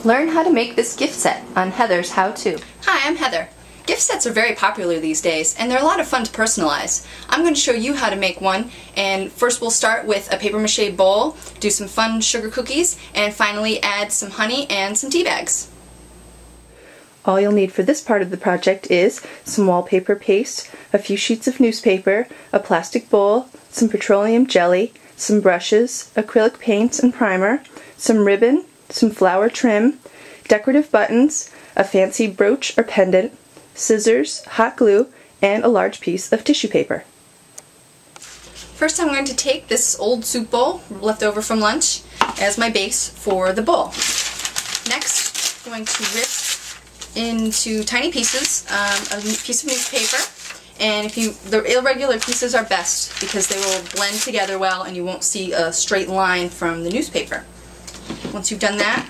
Learn how to make this gift set on Heather's How To. Hi, I'm Heather. Gift sets are very popular these days, and they're a lot of fun to personalize. I'm going to show you how to make one, and first we'll start with a paper mache bowl, do some fun sugar cookies, and finally add some honey and some tea bags. All you'll need for this part of the project is some wallpaper paste, a few sheets of newspaper, a plastic bowl, some petroleum jelly, some brushes, acrylic paints and primer, some ribbon, some flower trim, decorative buttons, a fancy brooch or pendant, scissors, hot glue, and a large piece of tissue paper. First I'm going to take this old soup bowl left over from lunch as my base for the bowl. Next I'm going to rip into tiny pieces a piece of newspaper, and the irregular pieces are best because they will blend together well and you won't see a straight line from the newspaper. Once you've done that,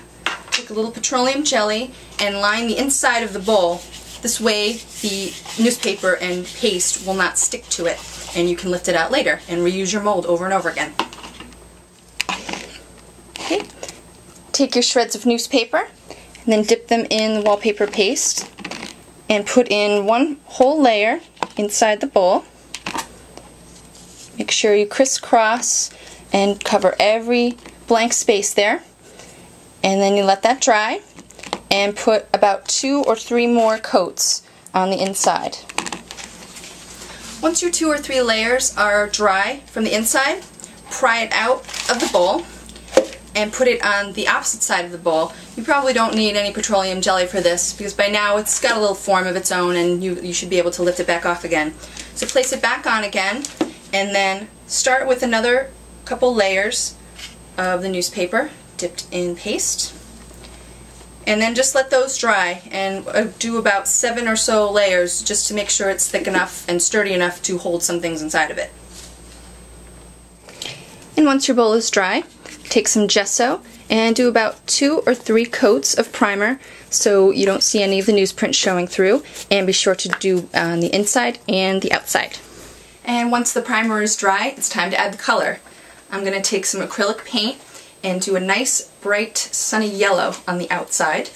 take a little petroleum jelly and line the inside of the bowl. This way the newspaper and paste will not stick to it and you can lift it out later and reuse your mold over and over again. Okay. Take your shreds of newspaper and then dip them in the wallpaper paste and put in one whole layer inside the bowl. Make sure you crisscross and cover every blank space there. And then you let that dry and put about 2 or 3 more coats on the inside. Once your 2 or 3 layers are dry from the inside, pry it out of the bowl and put it on the opposite side of the bowl. You probably don't need any petroleum jelly for this because by now it's got a little form of its own and you should be able to lift it back off again. So place it back on again and then start with another couple layers of the newspaper dipped in paste, and then just let those dry and do about 7 or so layers just to make sure it's thick enough and sturdy enough to hold some things inside of it. And once your bowl is dry, take some gesso and do about 2 or 3 coats of primer so you don't see any of the newsprint showing through, and be sure to do on the inside and the outside. And once the primer is dry, it's time to add the color. I'm going to take some acrylic paint and do a nice bright sunny yellow on the outside,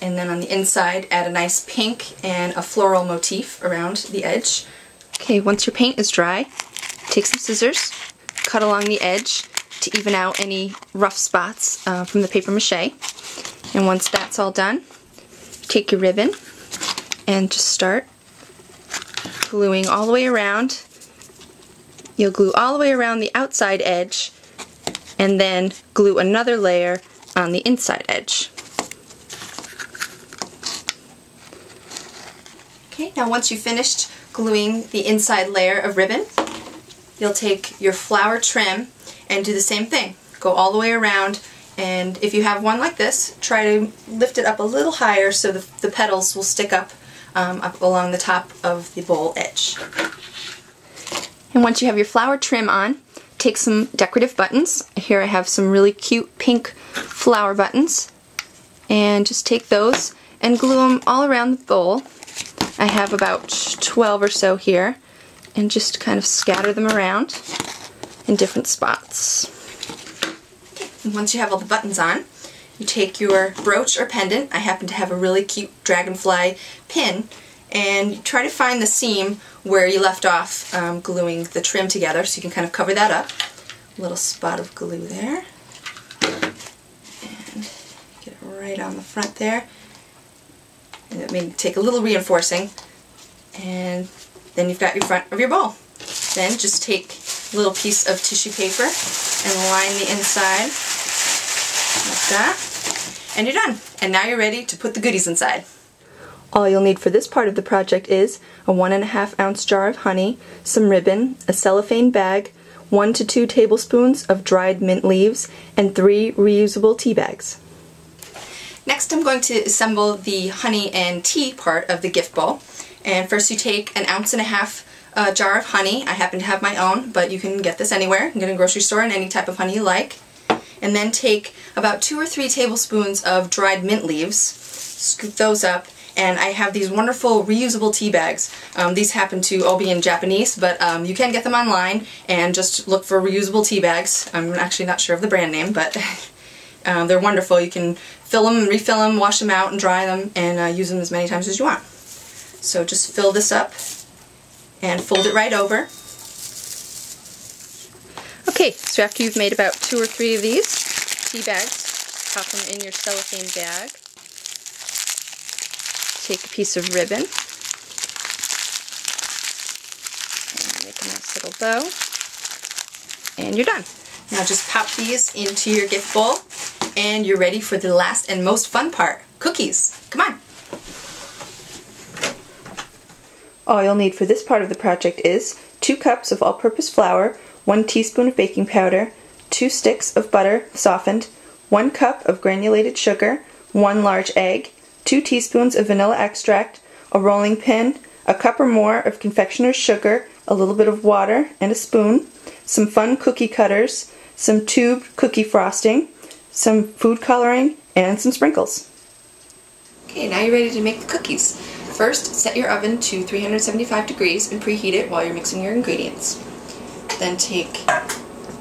and then on the inside add a nice pink and a floral motif around the edge. Okay, once your paint is dry, take some scissors, cut along the edge to even out any rough spots from the paper mache, and once that's all done, take your ribbon and just start gluing all the way around. You'll glue all the way around the outside edge and then glue another layer on the inside edge. Okay, now once you've finished gluing the inside layer of ribbon, you'll take your flower trim and do the same thing. Go all the way around, and if you have one like this, try to lift it up a little higher so the petals will stick up along the top of the bowl edge. And once you have your flower trim on, take some decorative buttons. Here I have some really cute pink flower buttons, and just take those and glue them all around the bowl. I have about 12 or so here, and just kind of scatter them around in different spots. And once you have all the buttons on, you take your brooch or pendant. I happen to have a really cute dragonfly pin, and you try to find the seam where you left off gluing the trim together, so you can kind of cover that up. A little spot of glue there, and get it right on the front there. And it may take a little reinforcing, and then you've got your front of your bowl. Then just take a little piece of tissue paper and line the inside like that, and you're done. And now you're ready to put the goodies inside. All you'll need for this part of the project is a 1½ ounce jar of honey, some ribbon, a cellophane bag, 1 to 2 tablespoons of dried mint leaves, and 3 reusable tea bags. Next I'm going to assemble the honey and tea part of the gift bowl. And first you take an 1½ ounce jar of honey. I happen to have my own, but you can get this anywhere. You can get it in a grocery store and any type of honey you like. And then take about 2 or 3 tablespoons of dried mint leaves, scoop those up, and I have these wonderful reusable tea bags. These happen to all be in Japanese, but you can get them online and just look for reusable tea bags. I'm actually not sure of the brand name, but They're wonderful. You can fill them and refill them, wash them out and dry them, and use them as many times as you want. So just fill this up and fold it right over. Okay, so after you've made about 2 or 3 of these tea bags, pop them in your cellophane bag. Take a piece of ribbon and make a nice little bow, and you're done. Now just pop these into your gift bowl, and you're ready for the last and most fun part, cookies. Come on. All you'll need for this part of the project is 2 cups of all-purpose flour, 1 teaspoon of baking powder, 2 sticks of butter softened, 1 cup of granulated sugar, 1 large egg, 2 teaspoons of vanilla extract, a rolling pin, a cup or more of confectioner's sugar, a little bit of water, and a spoon, some fun cookie cutters, some tubed cookie frosting, some food coloring, and some sprinkles. Okay, now you're ready to make the cookies. First, set your oven to 375 degrees and preheat it while you're mixing your ingredients. Then take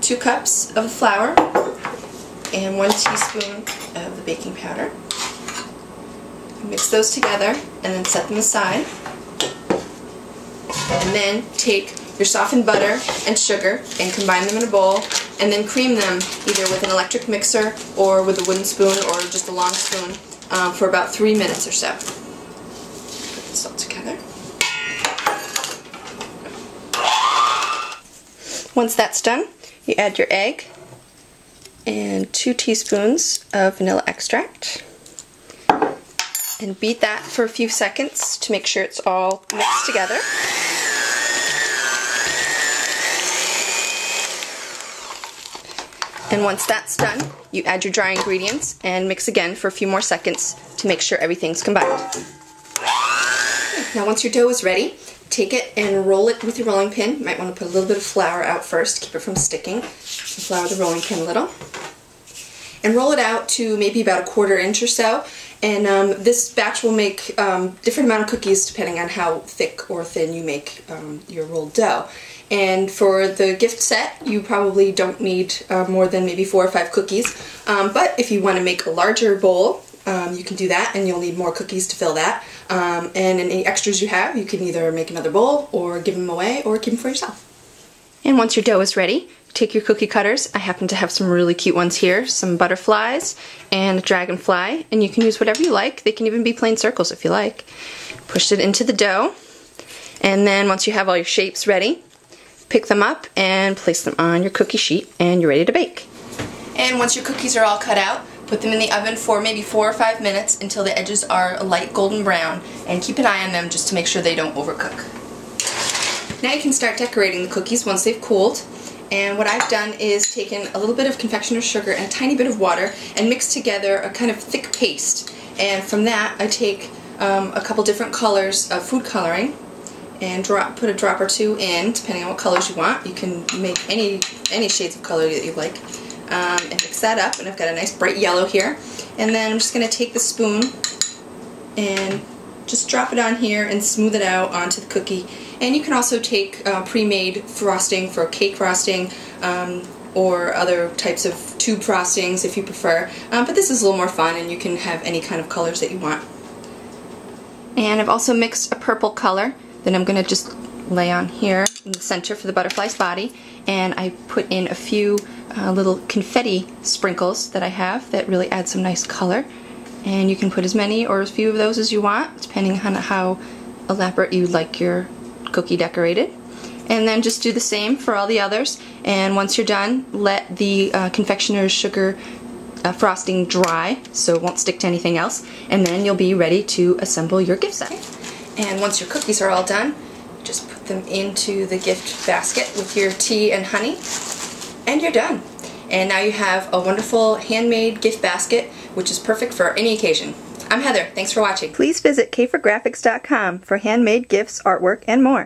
2 cups of flour and 1 teaspoon of the baking powder. Mix those together and then set them aside. And then take your softened butter and sugar and combine them in a bowl, and then cream them either with an electric mixer or with a wooden spoon or just a long spoon for about 3 minutes or so. Put this all together. Once that's done, you add your egg and 2 teaspoons of vanilla extract, and beat that for a few seconds to make sure it's all mixed together. And once that's done, you add your dry ingredients and mix again for a few more seconds to make sure everything's combined. Now once your dough is ready, take it and roll it with your rolling pin. You might want to put a little bit of flour out first, keep it from sticking. Flour the rolling pin a little. And roll it out to maybe about a 1/4 inch or so. And this batch will make different amount of cookies depending on how thick or thin you make your rolled dough. And for the gift set, you probably don't need more than maybe 4 or 5 cookies. But if you want to make a larger bowl, you can do that, and you'll need more cookies to fill that. And any extras you have, you can either make another bowl or give them away or keep them for yourself. And once your dough is ready, take your cookie cutters. I happen to have some really cute ones here, some butterflies and a dragonfly, and you can use whatever you like. They can even be plain circles if you like. Push it into the dough, and then once you have all your shapes ready, pick them up and place them on your cookie sheet, and you're ready to bake. And once your cookies are all cut out, put them in the oven for maybe 4 or 5 minutes until the edges are a light golden brown, and keep an eye on them just to make sure they don't overcook. Now you can start decorating the cookies once they've cooled. And what I've done is taken a little bit of confectioner's sugar and a tiny bit of water and mixed together a kind of thick paste. And from that I take a couple different colors of food coloring and put a drop or 2 in, depending on what colors you want. You can make any shades of color that you like. And mix that up, and I've got a nice bright yellow here. And then I'm just going to take the spoon and just drop it on here and smooth it out onto the cookie. And you can also take pre-made frosting for cake frosting or other types of tube frostings if you prefer. But this is a little more fun, and you can have any kind of colors that you want. And I've also mixed a purple color that I'm going to just lay on here in the center for the butterfly's body. And I put in a few little confetti sprinkles that I have that really add some nice color. And you can put as many or as few of those as you want, depending on how elaborate you like your cookie decorated. And then just do the same for all the others. And once you're done, let the confectioner's sugar frosting dry so it won't stick to anything else. And then you'll be ready to assemble your gift set. And once your cookies are all done, just put them into the gift basket with your tea and honey, and you're done. And now you have a wonderful handmade gift basket, which is perfect for any occasion. I'm Heather. Thanks for watching. Please visit KäferGraphics.com for handmade gifts, artwork, and more.